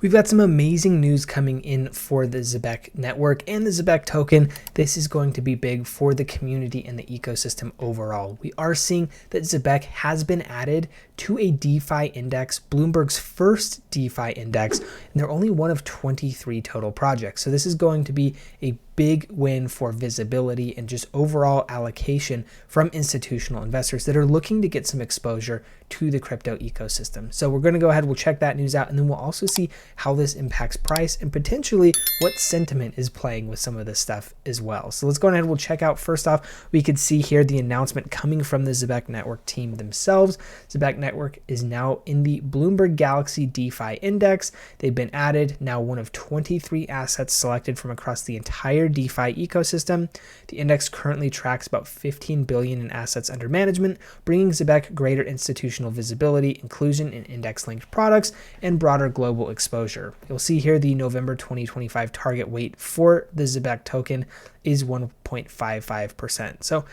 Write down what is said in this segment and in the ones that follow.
We've got some amazing news coming in for the Zebec Network and the Zebec token. This is going to be big for the community and the ecosystem overall. We are seeing that Zebec has been added to a DeFi index, Bloomberg's first DeFi index, and they're only one of 23 total projects. So this is going to be a big win for visibility and just overall allocation from institutional investors that are looking to get some exposure to the crypto ecosystem. So we're going to go ahead, we'll check that news out, and then we'll also see how this impacts price and potentially what sentiment is playing with some of this stuff as well. So let's go ahead, we'll check out. First off, we could see here the announcement coming from the Zebec Network team themselves. Zebec Network is now in the Bloomberg Galaxy DeFi Index. They've been added, now one of 23 assets selected from across the entire DeFi ecosystem. The index currently tracks about 15 billion in assets under management, bringing Zebec greater institutional visibility, inclusion in index-linked products, and broader global exposure. You'll see here the November 2025 target weight for the Zebec token is 1.55%. So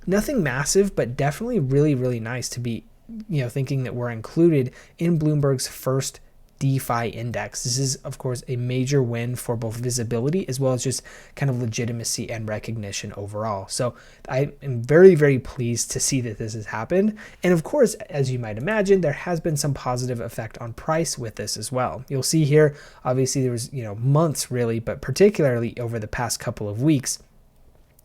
nothing massive, but definitely really nice to be, thinking that we're included in Bloomberg's first DeFi index. This is, of course, a major win for both visibility as well as just kind of legitimacy and recognition overall. So I am very pleased to see that this has happened. And of course, as you might imagine, there has been some positive effect on price with this as well. You'll see here, obviously there was, months really, but particularly over the past couple of weeks,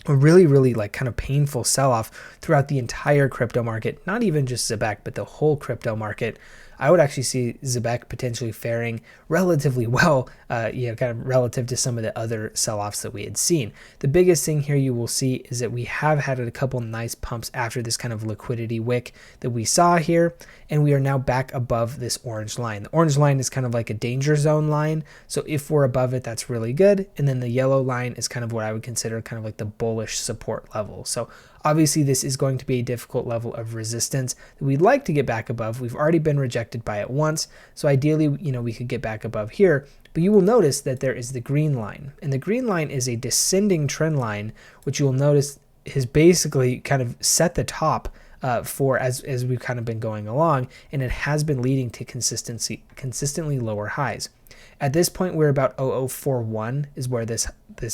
a really like kind of painful sell-off throughout the entire crypto market, not even just Zebec, but the whole crypto market. I would actually see Zebec potentially faring relatively well, kind of relative to some of the other sell-offs that we had seen. The biggest thing here you will see is that we have had a couple nice pumps after this kind of liquidity wick that we saw here, and we are now back above this orange line. The orange line is kind of like a danger zone line, so if we're above it, that's really good. And then the yellow line is kind of what I would consider kind of like the bullish support level. So obviously, this is going to be a difficult level of resistance that we'd like to get back above. We've already been rejected by it once, so ideally, we could get back above here. But you will notice that there is the green line, and the green line is a descending trend line, which you will notice has basically kind of set the top for as we've kind of been going along, and it has been leading to consistently lower highs. At this point, we're about 0041 is where this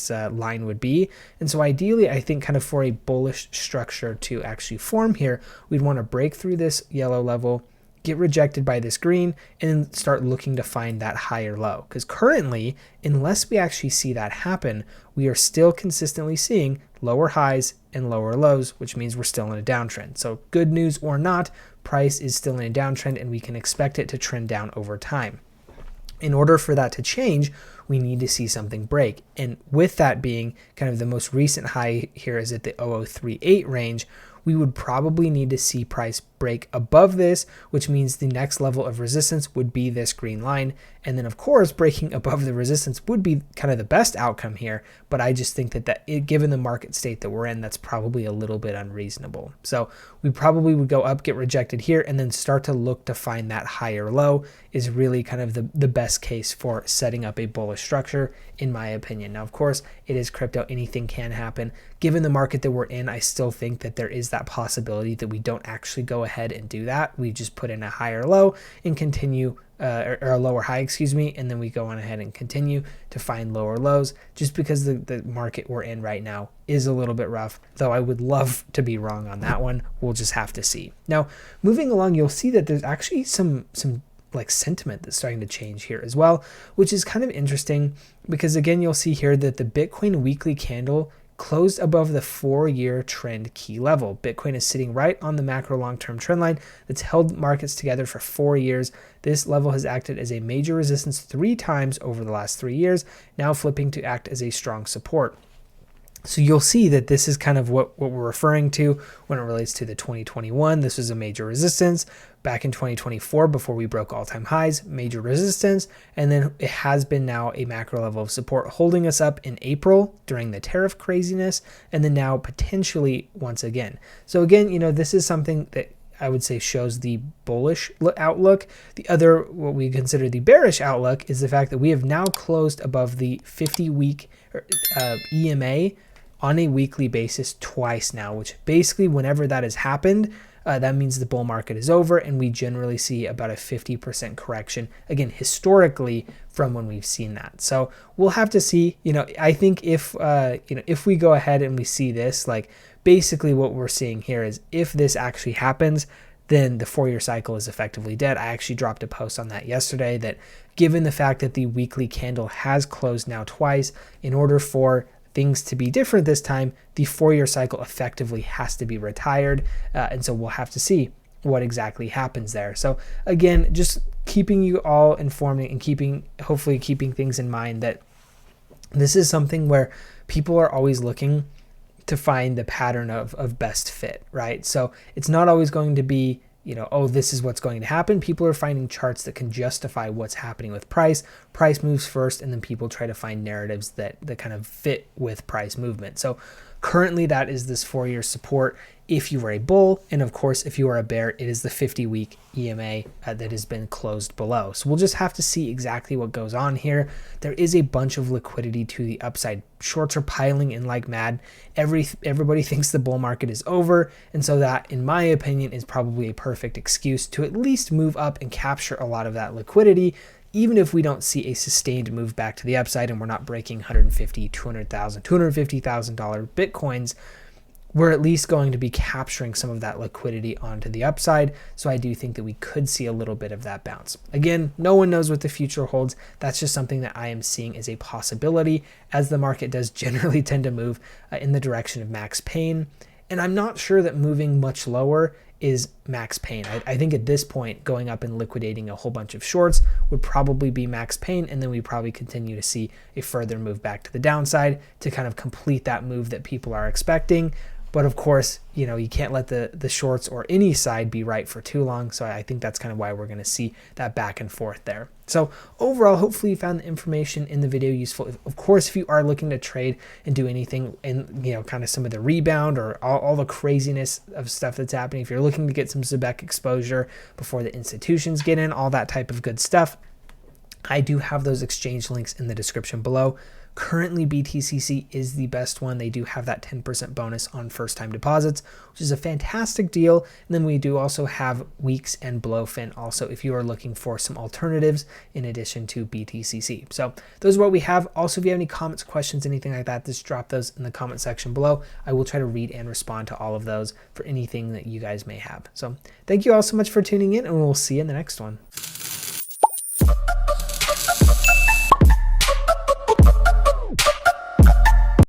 line would be. And so ideally, I think kind of for a bullish structure to actually form here, we'd want to break through this yellow level, get rejected by this green, and then start looking to find that higher low. Because currently, unless we actually see that happen, we are still consistently seeing lower highs and lower lows, which means we're still in a downtrend. So good news or not, price is still in a downtrend, and we can expect it to trend down over time. In order for that to change, we need to see something break. And with that being kind of the most recent high here is at the 0038 range, we would probably need to see price break above this, which means the next level of resistance would be this green line. And then of course, breaking above the resistance would be kind of the best outcome here. But I just think given the market state that we're in, that's probably a little bit unreasonable. So we probably would go up, get rejected here, and then start to look to find that higher low is really kind of the best case for setting up a bullish structure, in my opinion. Now, of course, it is crypto. Anything can happen. Given the market that we're in, I still think that there is that possibility that we don't actually go ahead and do that. We just put in a higher low and continue, or a lower high, excuse me, and then we go on ahead and continue to find lower lows, just because the market we're in right now is a little bit rough, though I would love to be wrong on that one. We'll just have to see. Now, moving along, you'll see that there's actually some like sentiment that's starting to change here as well, which is kind of interesting because again, you'll see here that the Bitcoin weekly candle closed above the 4-year trend key level. Bitcoin is sitting right on the macro long-term trend line that's held markets together for 4 years. This level has acted as a major resistance 3 times over the last 3 years, now flipping to act as a strong support. So you'll see that this is kind of what we're referring to when it relates to the 2021. This was a major resistance. Back in 2024, before we broke all-time highs, major resistance. And then it has been now a macro level of support holding us up in April during the tariff craziness. And then now potentially once again. So again, this is something that I would say shows the bullish outlook. The other, what we consider the bearish outlook, is the fact that we have now closed above the 50-week EMA on a weekly basis twice now, which basically whenever that has happened, that means the bull market is over, and we generally see about a 50% correction, again, historically, from when we've seen that. So we'll have to see. I think if if we go ahead and we see this, like basically what we're seeing here is if this actually happens, then the 4-year cycle is effectively dead. I actually dropped a post on that yesterday that given the fact that the weekly candle has closed now twice, in order for things to be different this time, the 4-year cycle effectively has to be retired. And so we'll have to see what exactly happens there. So again, just keeping you all informed and hopefully keeping things in mind that this is something where people are always looking to find the pattern of best fit, right? So it's not always going to be, oh, this is what's going to happen. People are finding charts that can justify what's happening with price. Price moves first, and then people try to find narratives that kind of fit with price movement. So currently that is this 4-year support if you are a bull, and of course if you are a bear, it is the 50-week EMA that has been closed below. So we'll just have to see exactly what goes on here. There is a bunch of liquidity to the upside. Shorts are piling in like mad. Everybody thinks the bull market is over, and so that, in my opinion, is probably a perfect excuse to at least move up and capture a lot of that liquidity. Even if we don't see a sustained move back to the upside and we're not breaking $150,000, $200,000, $250,000 Bitcoins, we're at least going to be capturing some of that liquidity onto the upside. So I do think that we could see a little bit of that bounce. Again, no one knows what the future holds. That's just something that I am seeing as a possibility, as the market does generally tend to move in the direction of max pain. And I'm not sure that moving much lower is max pain. I think at this point, going up and liquidating a whole bunch of shorts would probably be max pain, and then we probably continue to see a further move back to the downside to kind of complete that move that people are expecting. But of course, you can't let the shorts or any side be right for too long. So I think that's kind of why we're going to see that back and forth there. So overall, hopefully you found the information in the video useful. Of course, if you are looking to trade and do anything in, kind of some of the rebound or all the craziness of stuff that's happening, if you're looking to get some Zebec exposure before the institutions get in, all that type of good stuff, I do have those exchange links in the description below. Currently, BTCC is the best one. They do have that 10% bonus on first-time deposits, which is a fantastic deal. And then we do also have Weeks and Blowfin also if you are looking for some alternatives in addition to BTCC. So those are what we have. Also, if you have any comments, questions, anything like that, just drop those in the comment section below. I will try to read and respond to all of those for anything that you guys may have. So thank you all so much for tuning in, and we'll see you in the next one.